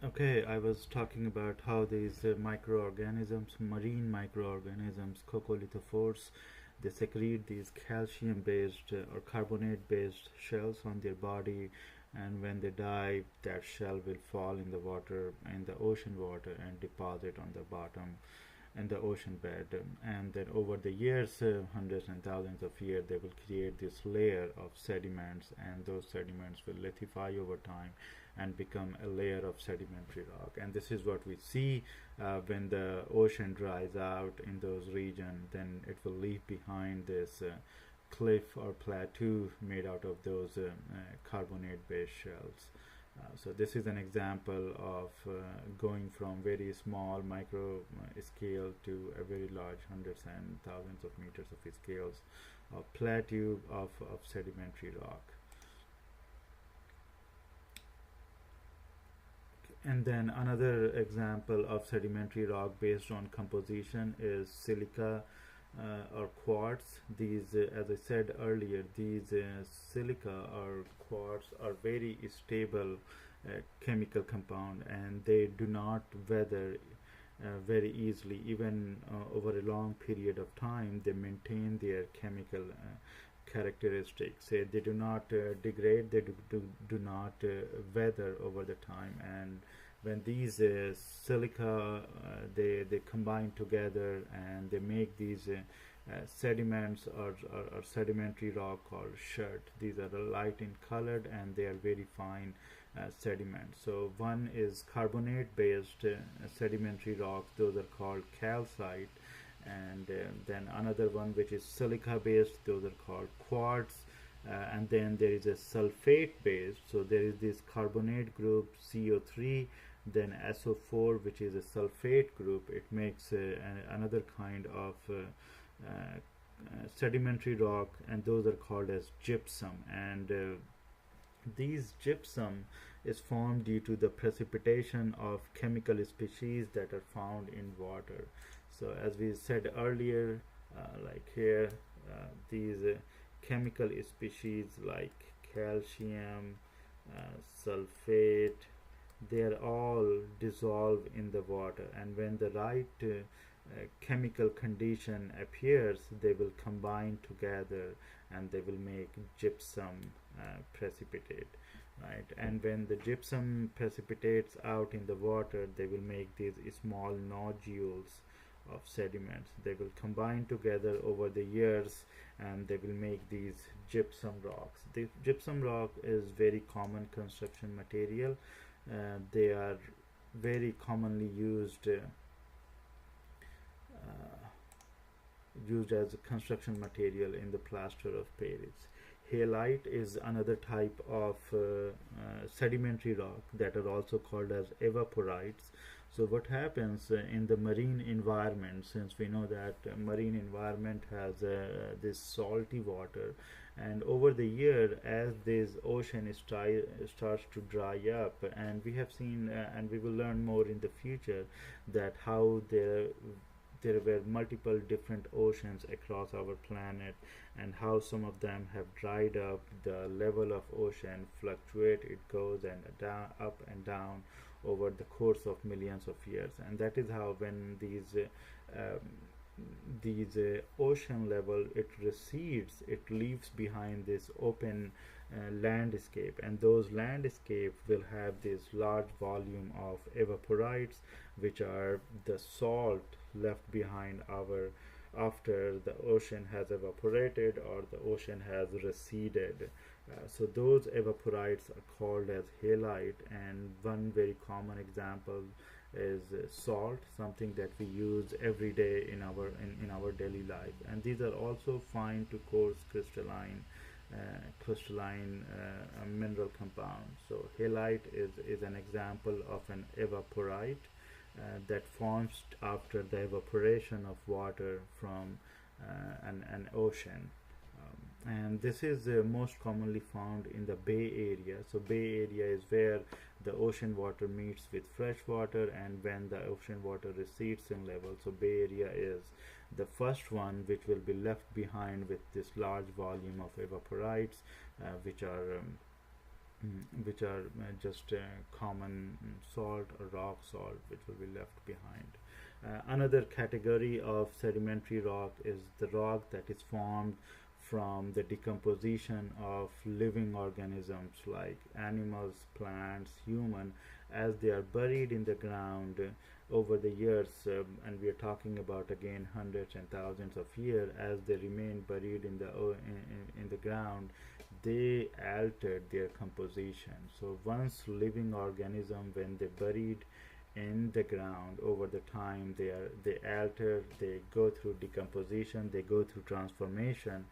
Okay, I was talking about how these microorganisms, marine microorganisms, coccolithophores, they secrete these calcium-based or carbonate-based shells on their body, and when they die, that shell will fall in the water, in the ocean water, and deposit on the bottom in the ocean bed. And then over the years, hundreds and thousands of years, they will create this layer of sediments, and those sediments will lithify over time and become a layer of sedimentary rock. And this is what we see when the ocean dries out in those regions. Then it will leave behind this cliff or plateau made out of those carbonate-based shells. So this is an example of going from very small micro scale to a very large hundreds and thousands of meters of scales of plateau of sedimentary rock. And then another example of sedimentary rock based on composition is silica or quartz. These, as I said earlier, these silica or quartz are very stable chemical compound, and they do not weather very easily. Even over a long period of time, they maintain their chemical characteristics. They do not degrade, they do not weather over the time. And when these silica they combine together and they make these sediments or sedimentary rock called shirt. These are light in colored and they are very fine sediments. So one is carbonate based sedimentary rocks, those are called calcite, and then another one which is silica based, those are called quartz. And then there is a sulfate based, so there is this carbonate group CO3, then SO4 which is a sulfate group. It makes another kind of sedimentary rock, and those are called as gypsum. And these gypsum is formed due to the precipitation of chemical species that are found in water. So as we said earlier, like here, these chemical species like calcium, sulfate, they are all dissolved in the water, and when the right chemical condition appears, they will combine together and they will make gypsum precipitate, right? And when the gypsum precipitates out in the water, they will make these small nodules of sediments. They will combine together over the years and they will make these gypsum rocks. The gypsum rock is very common construction material. They are very commonly used as a construction material in the plaster of Paris. Halite is another type of sedimentary rock that are also called as evaporites. So what happens in the marine environment, since we know that marine environment has this salty water, and over the year as this ocean starts to dry up, and we have seen and we will learn more in the future that how there were multiple different oceans across our planet, and how some of them have dried up. The level of ocean fluctuate, it goes and down, up and down over the course of millions of years. And that is how when these ocean level it recedes, it leaves behind this open landscape, and those landscape will have this large volume of evaporites, which are the salt left behind after the ocean has evaporated or the ocean has receded. So those evaporites are called as halite, and one very common example is salt, something that we use every day in our daily life. And these are also fine to coarse crystalline mineral compounds. So halite is an example of an evaporite that forms after the evaporation of water from an ocean. And this is most commonly found in the Bay Area. So Bay Area is where the ocean water meets with fresh water, and when the ocean water recedes in level, so Bay Area is the first one which will be left behind with this large volume of evaporites, which are which are just common salt or rock salt, which will be left behind. Another category of sedimentary rock is the rock that is formed from the decomposition of living organisms like animals, plants, human, as they are buried in the ground over the years, and we are talking about again hundreds and thousands of years. As they remain buried in the in the ground, they altered their composition. So once living organism, when they buried in the ground over the time, they alter, they go through decomposition, they go through transformation,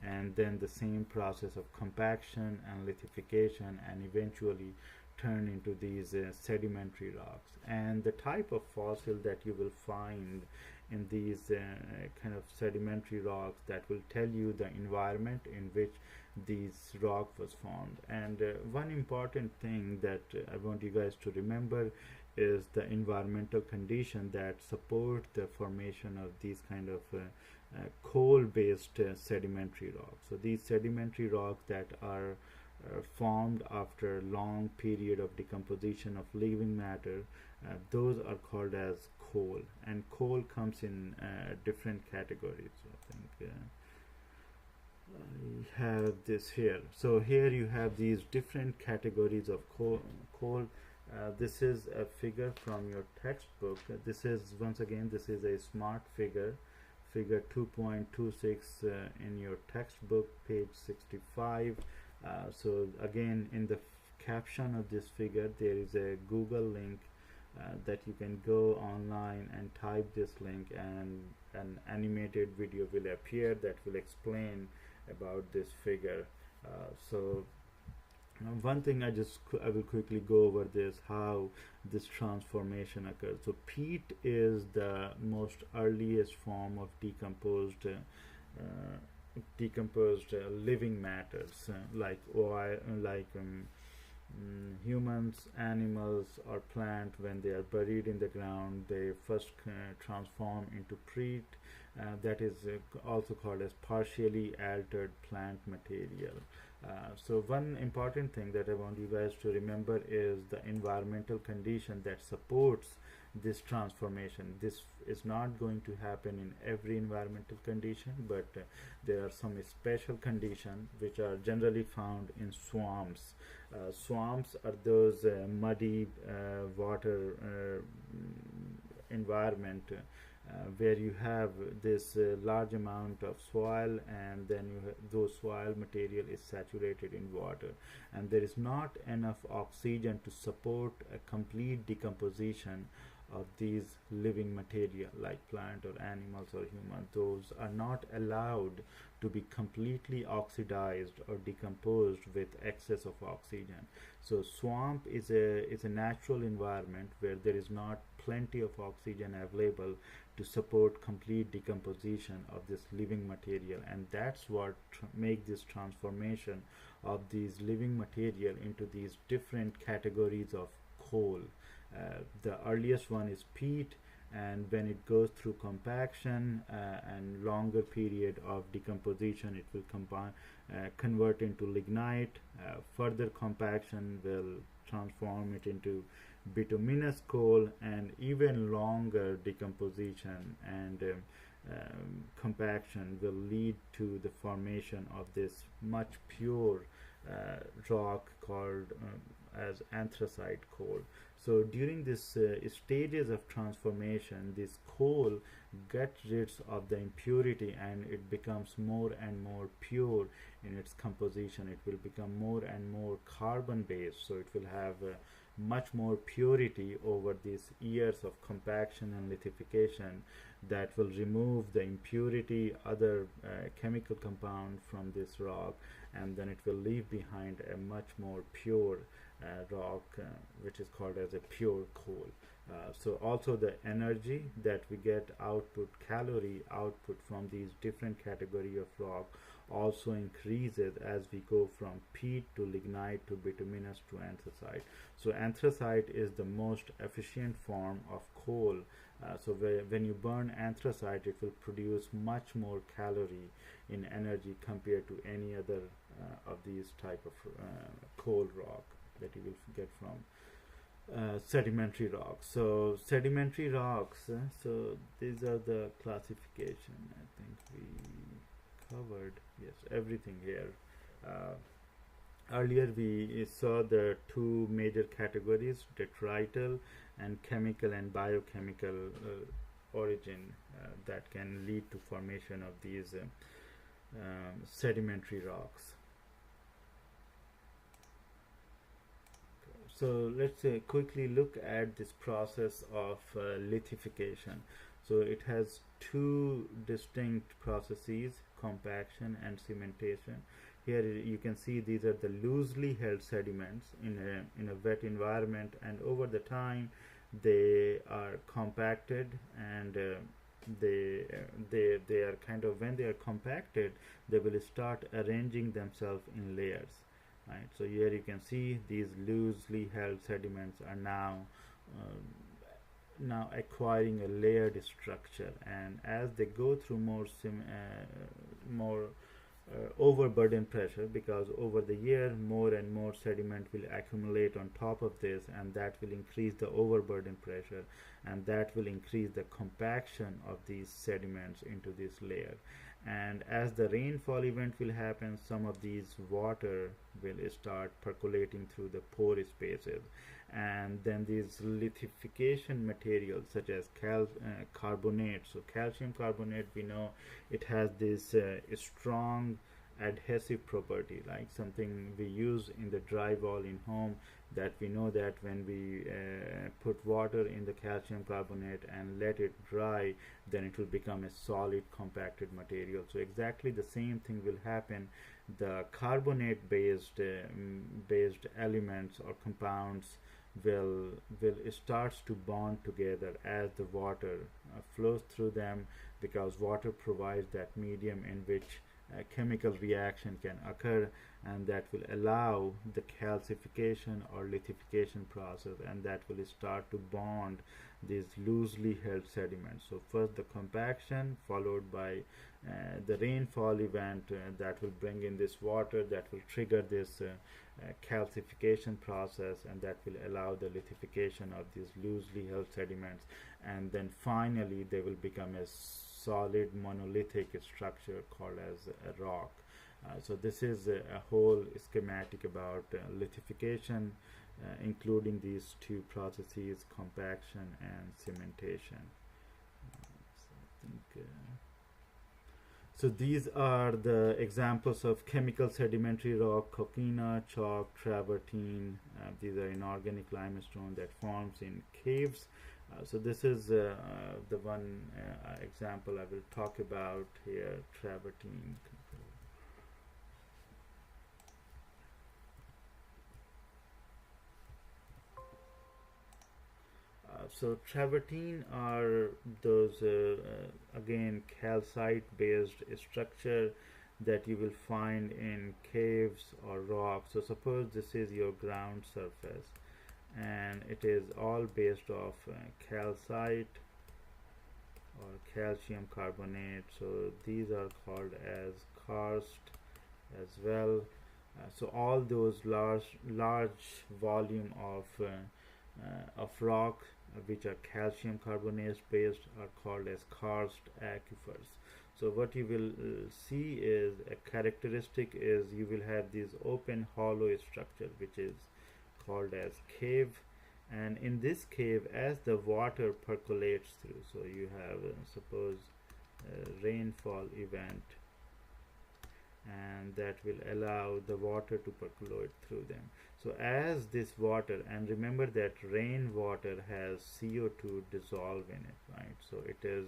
and then the same process of compaction and lithification, and eventually turn into these sedimentary rocks. And the type of fossil that you will find in these kind of sedimentary rocks, that will tell you the environment in which these rock was formed. And one important thing that I want you guys to remember is the environmental condition that support the formation of these kind of coal-based sedimentary rocks. So these sedimentary rocks that are formed after long period of decomposition of living matter, those are called as coal. And coal comes in different categories. So I think I have this here. So here you have these different categories of coal. This is a figure from your textbook. This is, once again, this is a smart figure, figure 2.26 in your textbook, page 65. So again, in the caption of this figure, there is a Google link that you can go online and type this link, and an animated video will appear that will explain about this figure. So one thing I will quickly go over this, how this transformation occurs. So peat is the most earliest form of decomposed living matters, like oil, like humans, animals, or plant. When they are buried in the ground, they first transform into peat. That is also called as partially altered plant material. So one important thing that I want you guys to remember is the environmental condition that supports this transformation. This is not going to happen in every environmental condition, but there are some special conditions which are generally found in swamps. Swamps are those muddy water environment where you have this large amount of soil, and then those soil material is saturated in water, and there is not enough oxygen to support a complete decomposition of these living material like plant or animals or human. Those are not allowed to be completely oxidized or decomposed with excess of oxygen. So swamp is a natural environment where there is not plenty of oxygen available to support complete decomposition of this living material, and that's what make this transformation of these living material into these different categories of coal. The earliest one is peat, and when it goes through compaction and longer period of decomposition, it will convert into lignite. Further compaction will transform it into bituminous coal, and even longer decomposition and compaction will lead to the formation of this much pure rock called as anthracite coal. So during this stages of transformation, this coal gets rid of the impurity, and it becomes more and more pure in its composition. It will become more and more carbon based, so it will have much more purity over these years of compaction and lithification that will remove the impurity, other chemical compound from this rock, and then it will leave behind a much more pure rock, which is called as a pure coal. So also the energy that we get output, calorie output from these different category of rock also increases as we go from peat to lignite to bituminous to anthracite. So anthracite is the most efficient form of coal. So when you burn anthracite, it will produce much more calorie in energy compared to any other of these type of coal rock that you will get from sedimentary rocks. So sedimentary rocks, so these are the classification. I think we covered, yes, everything here. Earlier we saw the two major categories, detrital and chemical and biochemical origin that can lead to formation of these sedimentary rocks. So let's quickly look at this process of lithification. So it has two distinct processes, compaction and cementation. Here you can see these are the loosely held sediments in a wet environment, and over the time they are compacted, and they are kind of, when they are compacted, they will start arranging themselves in layers. Right, so here you can see these loosely held sediments are now acquiring a layered structure, and as they go through more overburden pressure, because over the year more and more sediment will accumulate on top of this, and that will increase the overburden pressure, and that will increase the compaction of these sediments into this layer. And as the rainfall event will happen, some of these water will start percolating through the porous spaces, and then these lithification materials such as carbonate. So calcium carbonate, we know it has this strong adhesive property, like something we use in the drywall in home, that we know that when we put water in the calcium carbonate and let it dry, then it will become a solid compacted material. So exactly the same thing will happen. The carbonate based elements or compounds will starts to bond together as the water flows through them, because water provides that medium in which a chemical reaction can occur, and that will allow the calcification or lithification process, and that will start to bond these loosely held sediments. So first the compaction, followed by the rainfall event that will bring in this water, that will trigger this calcification process, and that will allow the lithification of these loosely held sediments, and then finally they will become a solid monolithic structure called as a rock. So this is a whole schematic about lithification, including these two processes, compaction and cementation. So these are the examples of chemical sedimentary rock: coquina, chalk, travertine. These are inorganic limestone that forms in caves. So this is the one example I will talk about here, travertine. So travertine are those again calcite based structure that you will find in caves or rocks. So suppose this is your ground surface, and it is all based off calcite or calcium carbonate. So these are called as karst as well. So all those large volume of rock which are calcium carbonate based are called as karst aquifers. So what you will see is a characteristic is you will have this open hollow structure which is called as cave, and in this cave, as the water percolates through, so you have suppose a rainfall event, and that will allow the water to percolate through them. So as this water, and remember that rainwater has CO2 dissolved in it, right? So it is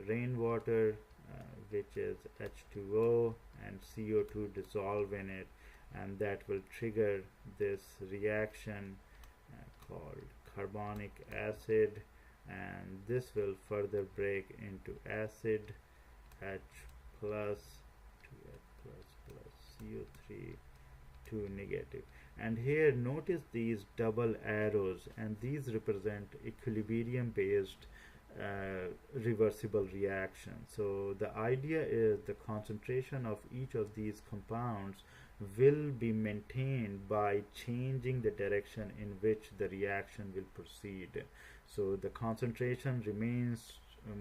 rainwater which is H2O and CO2 dissolved in it, and that will trigger this reaction called carbonic acid, and this will further break into acid H plus to H plus CO3 2 negative. And here notice these double arrows, and these represent equilibrium based reversible reaction. So the idea is the concentration of each of these compounds will be maintained by changing the direction in which the reaction will proceed. So the concentration remains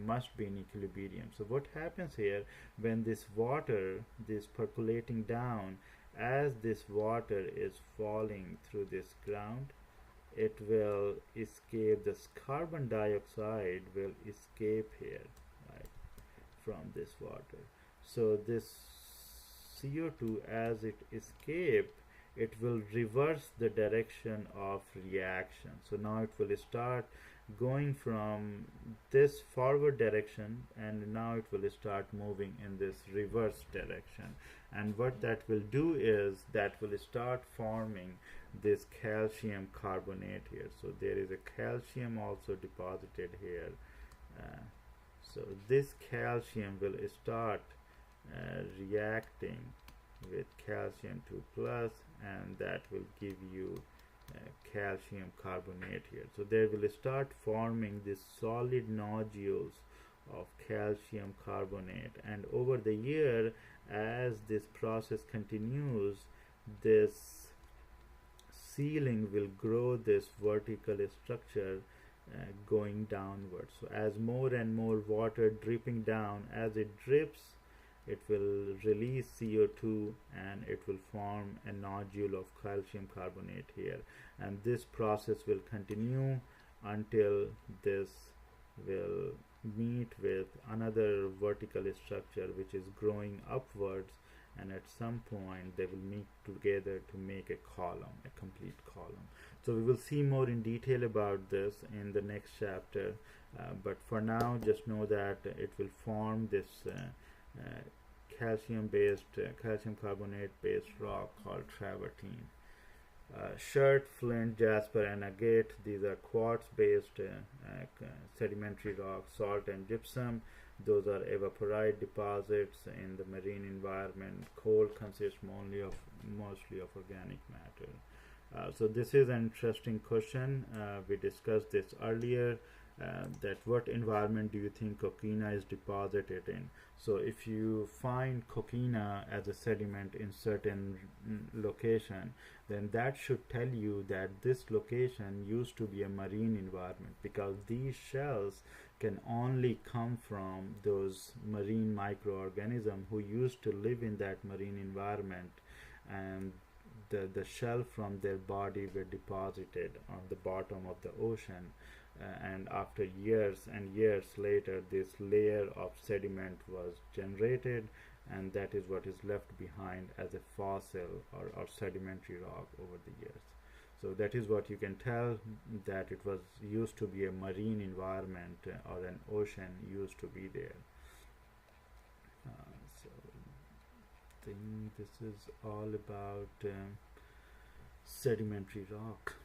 must be in equilibrium. So what happens here when this water this percolating down, as this water is falling through this ground, it will escape, this carbon dioxide will escape here, right, from this water. So this CO2, as it escape, it will reverse the direction of reaction. So now it will start going from this forward direction, and now it will start moving in this reverse direction. And what that will do is that will start forming this calcium carbonate here. So there is a calcium also deposited here. So this calcium will start reacting with calcium 2 plus, and that will give you calcium carbonate here. So they will start forming these solid nodules of calcium carbonate, and over the year, as this process continues, this ceiling will grow this vertical structure going downwards. So as more and more water dripping down, as it drips, it will release CO2 and it will form a nodule of calcium carbonate here, and this process will continue until this will meet with another vertical structure which is growing upwards, and at some point they will meet together to make a column, a complete column. So we will see more in detail about this in the next chapter, but for now just know that it will form this calcium carbonate based rock called travertine. Chert, flint, jasper, and agate, these are quartz based sedimentary rocks. Salt and gypsum, those are evaporite deposits in the marine environment. Coal consists mostly of organic matter. So this is an interesting question. We discussed this earlier. That what environment do you think coquina is deposited in? So if you find coquina as a sediment in certain location, then that should tell you that this location used to be a marine environment, because these shells can only come from those marine microorganisms who used to live in that marine environment, and the shell from their body were deposited on the bottom of the ocean. And after years and years later, this layer of sediment was generated, and that is what is left behind as a fossil or sedimentary rock over the years. So that is what you can tell, that it was used to be a marine environment or an ocean used to be there. So I think this is all about sedimentary rock.